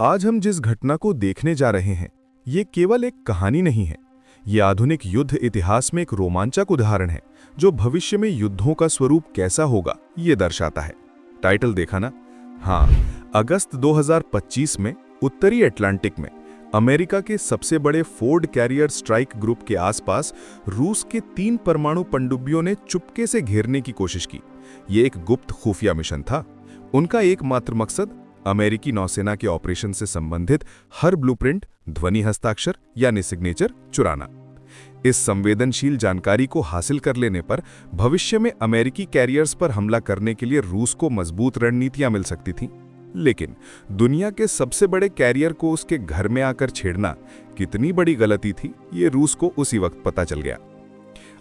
आज हम जिस घटना को देखने जा रहे हैं, ये केवल एक कहानी नहीं है। ये आधुनिक युद्ध इतिहास में एक रोमांचक उदाहरण है जो भविष्य में युद्धों का स्वरूप कैसा होगा ये दर्शाता है। टाइटल देखा ना? हाँ, अगस्त 2025 में उत्तरी अटलांटिक में अमेरिका के सबसे बड़े फोर्ड कैरियर स्ट्राइक ग्रुप के आसपास रूस के 3 परमाणु पनडुब्बियों ने चुपके से घेरने की कोशिश की। ये एक गुप्त खुफिया मिशन था। उनका एकमात्र मकसद अमेरिकी नौसेना के ऑपरेशन से संबंधित हर ब्लूप्रिंट, ध्वनि हस्ताक्षर यानी सिग्नेचर चुराना। इस संवेदनशील जानकारी को हासिल कर लेने पर भविष्य में अमेरिकी कैरियर्स पर हमला करने के लिए रूस को मजबूत रणनीतियां मिल सकती थीं। लेकिन दुनिया के सबसे बड़े कैरियर को उसके घर में आकर छेड़ना कितनी बड़ी गलती थी, ये रूस को उसी वक्त पता चल गया।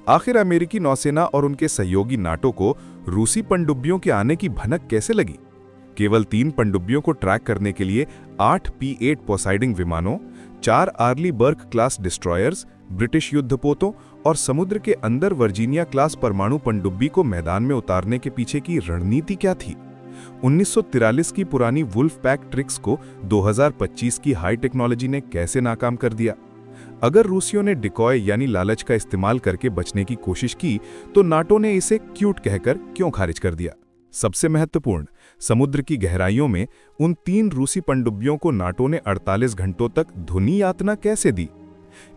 आखिर अमेरिकी नौसेना और उनके सहयोगी नाटो को रूसी पनडुब्बियों के आने की भनक कैसे लगी? केवल 3 पनडुब्बियों को ट्रैक करने के लिए 8 P-8 पोसाइडिंग विमानों, 4 आर्ली बर्ग क्लास डिस्ट्रॉयर्स, ब्रिटिश युद्धपोतों और समुद्र के अंदर वर्जीनिया क्लास परमाणु पनडुब्बी को मैदान में उतारने के पीछे की रणनीति क्या थी? 1943 की पुरानी वुल्फ पैक ट्रिक्स को 2025 की हाई टेक्नोलॉजी ने कैसे नाकाम कर दिया? अगर रूसियों ने डिकॉय यानी लालच का इस्तेमाल करके बचने की कोशिश की, तो नाटो ने इसे क्यूट कहकर क्यों खारिज कर दिया? सबसे महत्वपूर्ण, समुद्र की गहराइयों में उन 3 रूसी पनडुब्बियों को नाटो ने 48 घंटों तक ध्वनि यातना कैसे दी?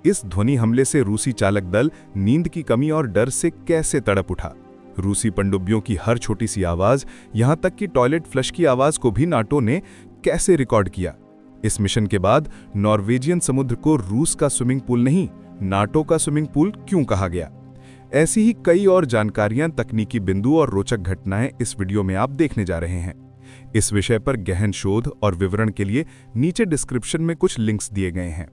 इस ध्वनि हमले से रूसी चालक दल नींद की कमी और डर से कैसे तड़प उठा? रूसी पनडुब्बियों की हर छोटी सी आवाज, यहां तक कि टॉयलेट फ्लश की आवाज को भी नाटो ने कैसे रिकॉर्ड किया? इस मिशन के बाद नॉर्वेजियन समुद्र को रूस का स्विमिंग पूल नहीं, नाटो का स्विमिंग पूल क्यों कहा गया? ऐसी ही कई और जानकारियां, तकनीकी बिंदु और रोचक घटनाएं इस वीडियो में आप देखने जा रहे हैं। इस विषय पर गहन शोध और विवरण के लिए नीचे डिस्क्रिप्शन में कुछ लिंक्स दिए गए हैं।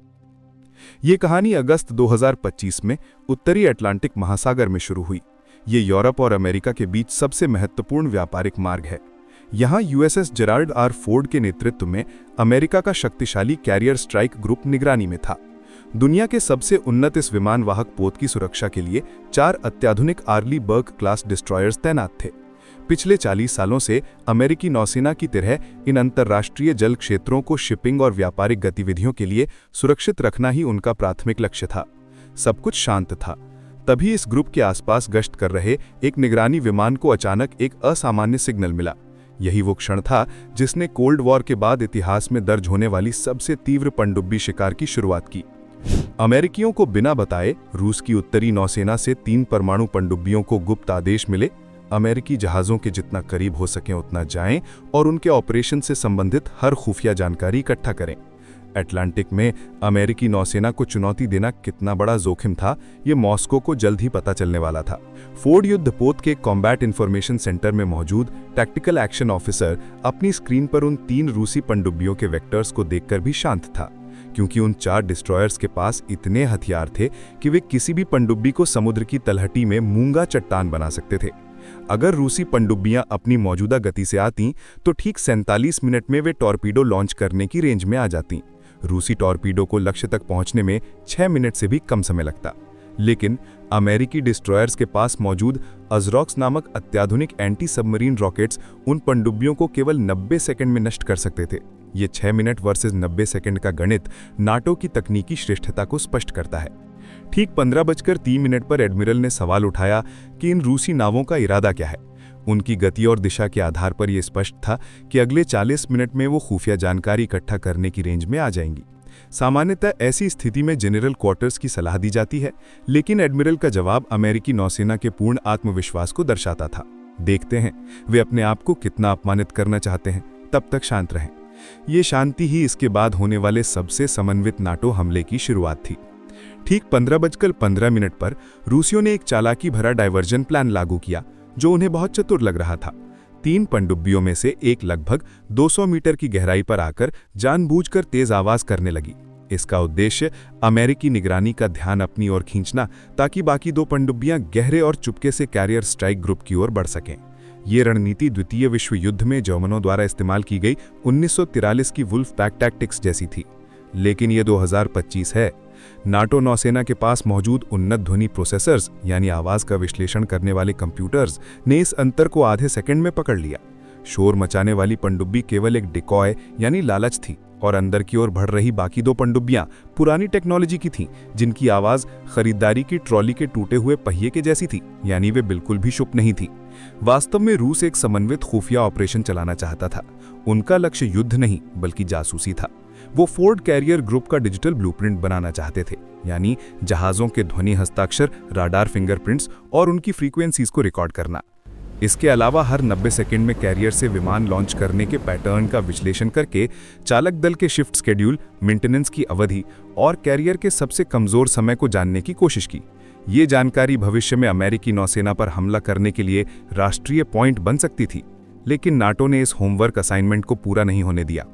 ये कहानी अगस्त 2025 में उत्तरी अटलांटिक महासागर में शुरू हुई। ये यूरोप और अमेरिका के बीच सबसे महत्वपूर्ण व्यापारिक मार्ग है। यहाँ यूएसएस जेराल्ड आर फोर्ड के नेतृत्व में अमेरिका का शक्तिशाली कैरियर स्ट्राइक ग्रुप निगरानी में था। दुनिया के सबसे उन्नत इस विमान वाहक पोत की सुरक्षा के लिए 4 अत्याधुनिक आर्ली बर्ग क्लास डिस्ट्रॉयर्स तैनात थे। पिछले 40 सालों से अमेरिकी नौसेना की तरह इन अंतर्राष्ट्रीय जल क्षेत्रों को शिपिंग और व्यापारिक गतिविधियों के लिए सुरक्षित रखना ही उनका प्राथमिक लक्ष्य था। सब कुछ शांत था। तभी इस ग्रुप के आसपास गश्त कर रहे एक निगरानी विमान को अचानक एक असामान्य सिग्नल मिला। यही वो क्षण था जिसने कोल्ड वॉर के बाद इतिहास में दर्ज होने वाली सबसे तीव्र पनडुब्बी शिकार की शुरुआत की। अमेरिकियों को बिना बताए रूस की उत्तरी नौसेना से 3 परमाणु पनडुब्बियों को गुप्त आदेश मिले, अमेरिकी जहाजों के जितना करीब हो सके उतना जाएं और उनके ऑपरेशन से संबंधित हर खुफिया जानकारी इकट्ठा करें। अटलांटिक में अमेरिकी नौसेना को चुनौती देना कितना बड़ा जोखिम था, ये मॉस्को को जल्द ही पता चलने वाला था। फोर्ड युद्धपोत के कॉम्बैट इंफॉर्मेशन सेंटर में मौजूद टैक्टिकल एक्शन ऑफिसर अपनी स्क्रीन पर उन 3 रूसी पनडुब्बियों के वेक्टर्स को देखकर भी शांत था, क्योंकि उन 4 डिस्ट्रॉयर्स के पास इतने हथियार थे कि वे किसी भी पनडुब्बी को समुद्र की तलहटी में मूंगा चट्टान बना सकते थे। अगर रूसी पनडुब्बियां अपनी मौजूदा गति से आतीं, तो ठीक 47 मिनट में वे टॉर्पीडो लॉन्च करने की रेंज में आ जातीं। रूसी टॉर्पीडो को लक्ष्य तक पहुंचने में 6 मिनट से भी कम समय लगता। लेकिन अमेरिकी डिस्ट्रॉयर्स के पास मौजूद अजरॉक्स नामक अत्याधुनिक एंटी सबमरीन रॉकेट्स उन पनडुब्बियों को केवल 90 सेकंड में नष्ट कर सकते थे। ये 6 मिनट वर्सेस 90 सेकंड का गणित नाटो की तकनीकी श्रेष्ठता को स्पष्ट करता है। ठीक 15:03 पर एडमिरल ने सवाल उठाया कि इन रूसी नावों का इरादा क्या है। उनकी गति और दिशा के आधार पर यह स्पष्ट था कि अगले 40 मिनट में वो खुफिया जानकारी इकट्ठा करने की रेंज में आ जाएंगी। सामान्यतः ऐसी स्थिति में जनरल क्वार्टर्स की सलाह दी जाती है, लेकिन एडमिरल का जवाब अमेरिकी नौसेना के पूर्ण आत्मविश्वास को दर्शाता था। देखते हैं वे अपने आप को कितना अपमानित करना चाहते हैं। तब तक शांत रहें। ये शांति ही इसके बाद होने वाले सबसे समन्वित नाटो हमले की शुरुआत थी। ठीक 15:15 पर रूसियों ने एक चालाकी भरा डायवर्जन प्लान लागू किया, जो उन्हें बहुत चतुर लग रहा था। 3 पनडुब्बियों में से एक लगभग 200 मीटर की गहराई पर आकर जानबूझकर तेज आवाज करने लगी। इसका उद्देश्य अमेरिकी निगरानी का ध्यान अपनी ओर खींचना, ताकि बाकी 2 पनडुब्बियां गहरे और चुपके से कैरियर स्ट्राइक ग्रुप की ओर बढ़ सकें। ये रणनीति द्वितीय विश्व युद्ध में जर्मनों द्वारा इस्तेमाल की गई 1943 की वुल्फ पैक टैक्टिक्स जैसी थी। लेकिन ये 2025 है। नाटो नौसेना के पास मौजूद उन्नत ध्वनि प्रोसेसर्स यानी आवाज का विश्लेषण करने वाले कंप्यूटर्स ने इस अंतर को आधे सेकंड में पकड़ लिया। शोर मचाने वाली पनडुब्बी केवल एक डिकॉय यानी लालच थी और अंदर की ओर बढ़ रही बाकी 2 पनडुब्बियां पुरानी टेक्नोलॉजी की थीं, जिनकी आवाज खरीदारी की ट्रॉली के टूटे हुए पहिए के जैसी थी, यानी वे बिल्कुल भी शुभ नहीं थी। वास्तव में रूस एक समन्वित खुफिया ऑपरेशन चलाना चाहता था। उनका लक्ष्य युद्ध नहीं बल्कि जासूसी था। वो फोर्ड कैरियर ग्रुप का डिजिटल ब्लूप्रिंट बनाना चाहते थे, यानी जहाजों के ध्वनि हस्ताक्षर, राडार फिंगरप्रिंट्स और उनकी फ्रीक्वेंसीज को रिकॉर्ड करना। इसके अलावा हर 90 सेकंड में कैरियर से विमान लॉन्च करने के पैटर्न का विश्लेषण करके चालक दल के शिफ्ट शेड्यूल, मेंटेनेंस की अवधि और कैरियर के सबसे कमजोर समय को जानने की कोशिश की। ये जानकारी भविष्य में अमेरिकी नौसेना पर हमला करने के लिए राष्ट्रीय पॉइंट बन सकती थी, लेकिन नाटो ने इस होमवर्क असाइनमेंट को पूरा नहीं होने दिया।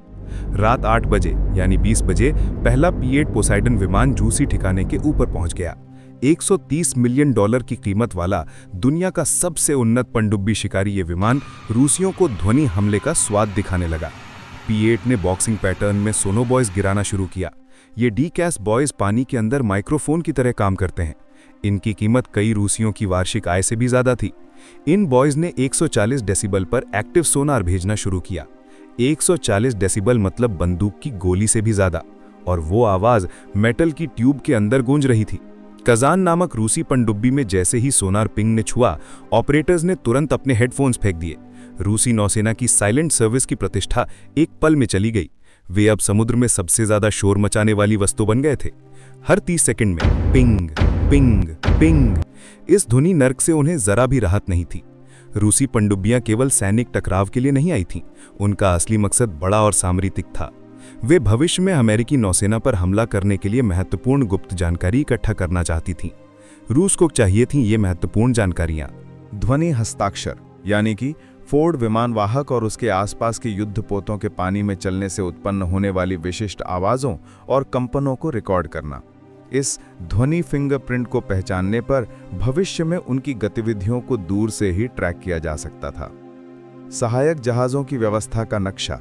रात 8 बजे यानी 20 बजे पहला P-8 पोसाइडन विमान जूसी ठिकाने के ऊपर पहुंच गया। $130 मिलियन की कीमत वाला दुनिया का सबसे उन्नत पनडुब्बी शिकारी ये विमान रूसियों को ध्वनि हमले का स्वाद दिखाने लगा। P-8 ने बॉक्सिंग पैटर्न में सोनोबॉयज गिराना शुरू किया। ये डीकैस बॉयज पानी के अंदर माइक्रोफोन की तरह काम करते हैं। इनकी कीमत कई रूसियों की वार्षिक आय से भी ज्यादा थी। इन बॉयज ने 140 डेसिबल पर एक्टिव सोनार भेजना शुरू किया। 140 डेसिबल मतलब बंदूक की गोली से भी ज्यादा, और वो आवाज मेटल की ट्यूब के अंदर गूंज रही थी। कजान नामक रूसी पनडुब्बी में जैसे ही सोनार पिंग ने छुआ, ऑपरेटर्स ने तुरंत अपने हेडफोन्स फेंक दिए। रूसी नौसेना की साइलेंट सर्विस की प्रतिष्ठा एक पल में चली गई। वे अब समुद्र में सबसे ज्यादा शोर मचाने वाली वस्तु बन गए थे। हर 30 सेकंड में पिंग पिंग पिंग। इस ध्वनि नर्क से उन्हें जरा भी राहत नहीं थी। रूसी पनडुब्बियां केवल सैनिक टकराव के लिए नहीं आई थीं, उनका असली मकसद बड़ा और सामरिक था। वे भविष्य में अमेरिकी नौसेना पर हमला करने के लिए महत्वपूर्ण गुप्त जानकारी इकट्ठा करना चाहती थीं। रूस को चाहिए थीं ये महत्वपूर्ण जानकारियां। ध्वनि हस्ताक्षर यानी कि फोर्ड विमानवाहक और उसके आसपास के युद्धपोतों के पानी में चलने से उत्पन्न होने वाली विशिष्ट आवाज़ों और कंपनों को रिकॉर्ड करना। इस ध्वनि फिंगरप्रिंट को पहचानने पर भविष्य में उनकी गतिविधियों को दूर से ही ट्रैक किया जा सकता था। सहायक जहाज़ों की व्यवस्था का नक्शा।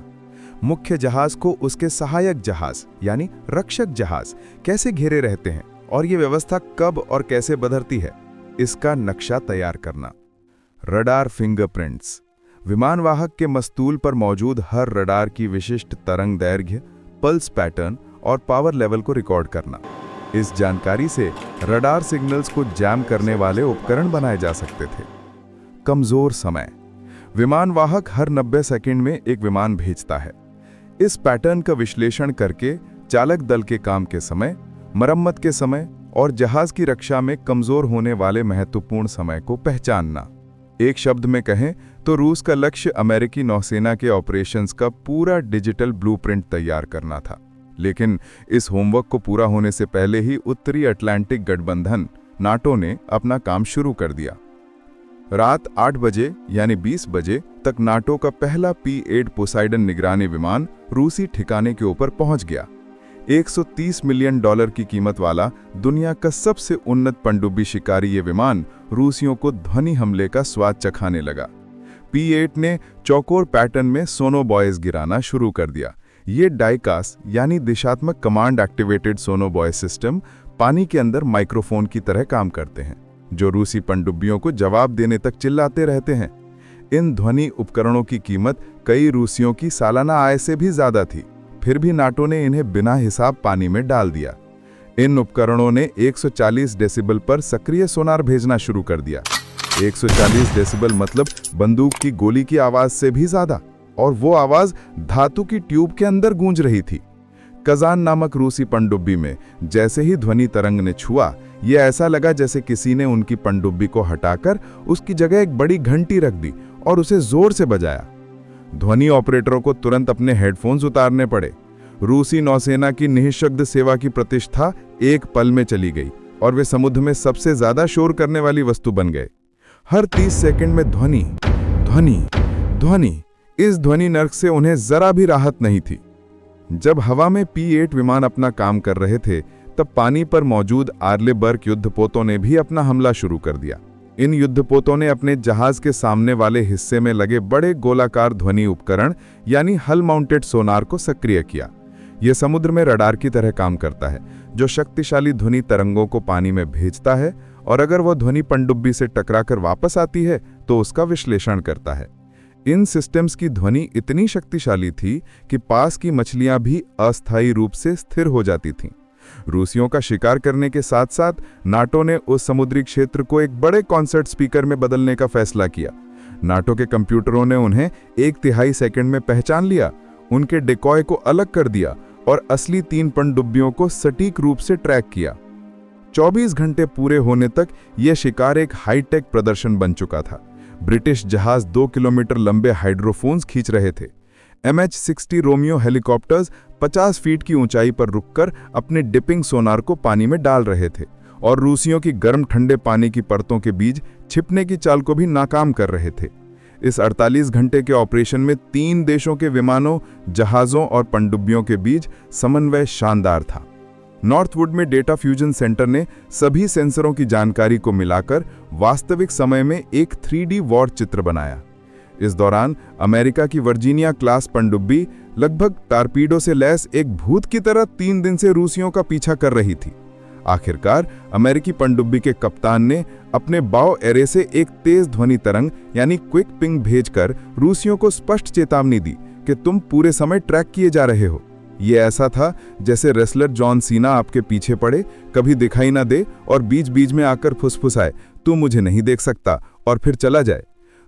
मुख्य जहाज को उसके सहायक जहाज यानी रक्षक जहाज कैसे घेरे रहते हैं और ये व्यवस्था कब और कैसे बदलती है, इसका नक्शा तैयार करना। Radar fingerprints. विमानवाहक के मस्तूल पर मौजूद हर रडार की विशिष्ट तरंग दैर्घ्य, पल्स पैटर्न और पावर लेवल को रिकॉर्ड करना। इस जानकारी से रडार सिग्नल्स को जैम करने वाले उपकरण बनाए जा सकते थे। कमजोर समय। विमानवाहक हर 90 सेकंड में एक विमान भेजता है। इस पैटर्न का विश्लेषण करके चालक दल के काम के समय, मरम्मत के समय और जहाज की रक्षा में कमजोर होने वाले महत्वपूर्ण समय को पहचानना। एक शब्द में कहें तो रूस का लक्ष्य अमेरिकी नौसेना के ऑपरेशंस का पूरा डिजिटल ब्लूप्रिंट तैयार करना था। लेकिन इस होमवर्क को पूरा होने से पहले ही उत्तरी अटलांटिक गठबंधन नाटो ने अपना काम शुरू कर दिया। रात 8 बजे यानी 20 बजे तक नाटो का पहला P-8 पोसाइडन निगरानी विमान रूसी ठिकाने के ऊपर पहुंच गया। $130 मिलियन की कीमत वाला दुनिया का सबसे उन्नत पनडुब्बी शिकारी ये विमान रूसियों को ध्वनि हमले का स्वाद चखाने लगा। P-8 ने चौकोर पैटर्न में सोनोबॉयज गिराना शुरू कर दिया। ये डाइकास यानी दिशात्मक कमांड एक्टिवेटेड सोनोबॉय सिस्टम पानी के अंदर माइक्रोफोन की तरह काम करते हैं, जो रूसी पनडुब्बियों को जवाब देने तक चिल्लाते रहते हैं। इन ध्वनि उपकरणों की कीमत कई रूसियों की सालाना आय से भी ज्यादा थी, फिर भी नाटो ने इन्हें बिना हिसाब पानी में डाल दिया। इन उपकरणों ने 140 डेसिबल पर सक्रिय सोनार भेजना शुरू कर दिया। 140 डेसिबल मतलब बंदूक की गोली की आवाज से भी ज्यादा, और वो आवाज धातु की ट्यूब के अंदर गूंज रही थी। कजान नामक रूसी पनडुब्बी में जैसे ही ध्वनि तरंग ने छुआ, ये ऐसा लगा जैसे किसी ने उनकी पनडुब्बी को हटाकर उसकी जगह एक बड़ी घंटी रख दी और उसे जोर से बजाया। ध्वनि ऑपरेटरों को तुरंत अपने हेडफोन्स उतारने पड़े। रूसी नौसेना की निःशब्द सेवा की प्रतिष्ठा एक पल में चली गई और वे समुद्र में सबसे ज्यादा शोर करने वाली वस्तु बन गए। हर 30 सेकंड में ध्वनि ध्वनि ध्वनि। इस ध्वनि नर्क से उन्हें जरा भी राहत नहीं थी। जब हवा में P-8 विमान अपना काम कर रहे थे, तब पानी पर मौजूद आर्लेबर्ग युद्धपोतों ने भी अपना हमला शुरू कर दिया। इन युद्धपोतों ने अपने जहाज के सामने वाले हिस्से में लगे बड़े गोलाकार ध्वनि उपकरण यानी हल माउंटेड सोनार को सक्रिय किया। यह समुद्र में रडार की तरह काम करता है, जो शक्तिशाली ध्वनि तरंगों को पानी में भेजता है, और अगर वह ध्वनि पनडुब्बी से टकराकर वापस आती है तो उसका विश्लेषण करता है। इन सिस्टम्स की ध्वनि इतनी शक्तिशाली थी कि पास की मछलियां भी अस्थायी रूप से स्थिर हो जाती थीं। रूसियों का शिकार करने के साथ साथ नाटो ने उस समुद्री क्षेत्र को एक बड़े कॉन्सर्ट स्पीकर में बदलने का फैसला किया। नाटो के कंप्यूटरों ने उन्हें 1/3 सेकंड में पहचान लिया, उनके डिकॉय को अलग कर दिया और असली 3 पनडुब्बियों को सटीक रूप से ट्रैक किया। 24 घंटे पूरे होने तक यह शिकार एक हाईटेक प्रदर्शन बन चुका था। ब्रिटिश जहाज 2 किलोमीटर लंबे हाइड्रोफोन्स खींच रहे थे। MH-60 रोमियो हेलीकॉप्टर्स 50 फीट की ऊंचाई पर रुककर अपने डिपिंग सोनार को पानी में डाल रहे थे और रूसियों की गर्म ठंडे पानी की परतों के बीच छिपने की चाल को भी नाकाम कर रहे थे। इस 48 घंटे के ऑपरेशन में 3 देशों के विमानों, जहाज़ों और पनडुब्बियों के बीच समन्वय शानदार था। नॉर्थवुड में डेटा फ्यूजन सेंटर ने सभी सेंसरों की जानकारी को मिलाकर वास्तविक समय में एक 3D वॉर चित्र बनाया। इस दौरान अमेरिका की वर्जीनिया क्लास पनडुब्बी लगभग टारपीडो से लैस एक भूत की तरह 3 दिन से रूसियों का पीछा कर रही थी। आखिरकार अमेरिकी पनडुब्बी के कप्तान ने अपने बाव एरे से एक तेज ध्वनि तरंग यानी क्विक पिंग भेजकर रूसियों को स्पष्ट चेतावनी दी कि तुम पूरे समय ट्रैक किए जा रहे हो। ये ऐसा था जैसे रेसलर जॉन सीना आपके पीछे पड़े, कभी दिखाई ना दे और बीच बीच में आकर फुसफुसाए, तू मुझे नहीं देख सकता, और फिर चला जाए।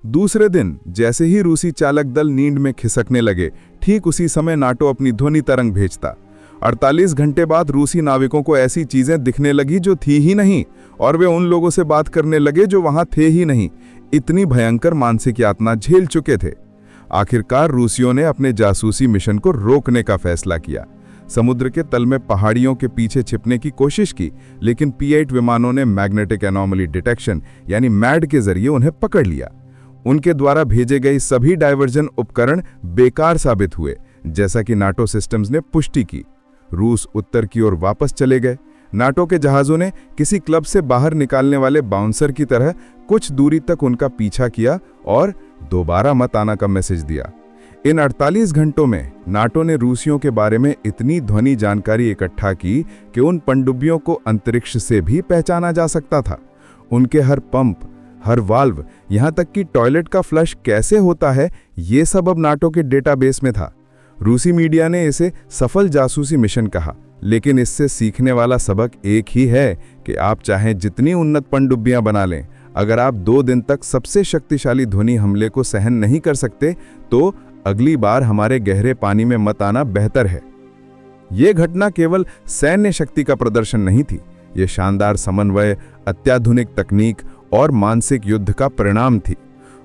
दूसरे दिन जैसे ही रूसी चालक दल नींद में खिसकने लगे, ठीक उसी समय नाटो अपनी ध्वनि तरंग भेजता। 48 घंटे बाद रूसी नाविकों को ऐसी चीजें दिखने लगी जो थी ही नहीं, और वे उन लोगों से बात करने लगे जो वहां थे ही नहीं। इतनी भयंकर मानसिक यातना झेल चुके थे। आखिरकार रूसियों ने अपने जासूसी मिशन को रोकने का फैसला किया। समुद्र के तल में पहाड़ियों के पीछे छिपने की कोशिश की, लेकिन P-8 विमानों ने मैग्नेटिक एनोमली डिटेक्शन यानी मैड के जरिए उन्हें पकड़ लिया। उनके द्वारा भेजे गए सभी डायवर्जन उपकरण बेकार साबित हुए, जैसा कि नाटो सिस्टम्स ने पुष्टि की। रूस उत्तर की ओर वापस चले गए। नाटो के जहाज़ों ने किसी क्लब से बाहर निकालने वाले बाउंसर की तरह कुछ दूरी तक उनका पीछा किया और दोबारा मत आना का मैसेज दिया। इन 48 घंटों में नाटो ने रूसियों के बारे में इतनी ध्वनि जानकारी इकट्ठा की कि उन पनडुब्बियों को अंतरिक्ष से भी पहचाना जा सकता था। उनके हर पंप, हर वाल्व, यहां तक कि टॉयलेट का फ्लश कैसे होता है, ये सब अब नाटो के डेटाबेस में था। रूसी मीडिया ने इसे सफल जासूसी मिशन कहा, लेकिन इससे सीखने वाला सबक एक ही है कि आप चाहें जितनी उन्नत पनडुब्बियां बना लें, अगर आप 2 दिन तक सबसे शक्तिशाली ध्वनि हमले को सहन नहीं कर सकते, तो अगली बार हमारे गहरे पानी में मत आना बेहतर है। यह घटना केवल सैन्य शक्ति का प्रदर्शन नहीं थी, ये शानदार समन्वय, अत्याधुनिक तकनीक और मानसिक युद्ध का परिणाम थी।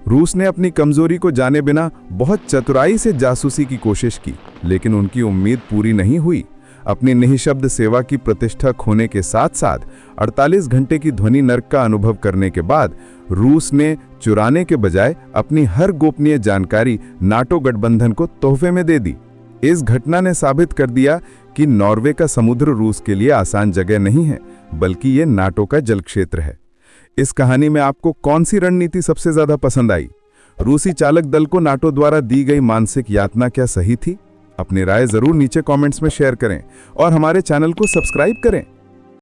रूस ने अपनी कमजोरी को जाने बिना बहुत चतुराई से जासूसी की कोशिश की, लेकिन उनकी उम्मीद पूरी नहीं हुई। अपनी निःशब्द सेवा की प्रतिष्ठा खोने के साथ साथ 48 घंटे की ध्वनि नर्क का अनुभव करने के बाद रूस ने चुराने के बजाय अपनी हर गोपनीय जानकारी नाटो गठबंधन को तोहफे में दे दी। इस घटना ने साबित कर दिया कि नॉर्वे का समुद्र रूस के लिए आसान जगह नहीं है, बल्कि ये नाटो का जल क्षेत्र है। इस कहानी में आपको कौन सी रणनीति सबसे ज्यादा पसंद आई? रूसी चालक दल को नाटो द्वारा दी गई मानसिक यातना क्या सही थी? अपनी राय जरूर नीचे कमेंट्स में शेयर करें और हमारे चैनल को सब्सक्राइब करें।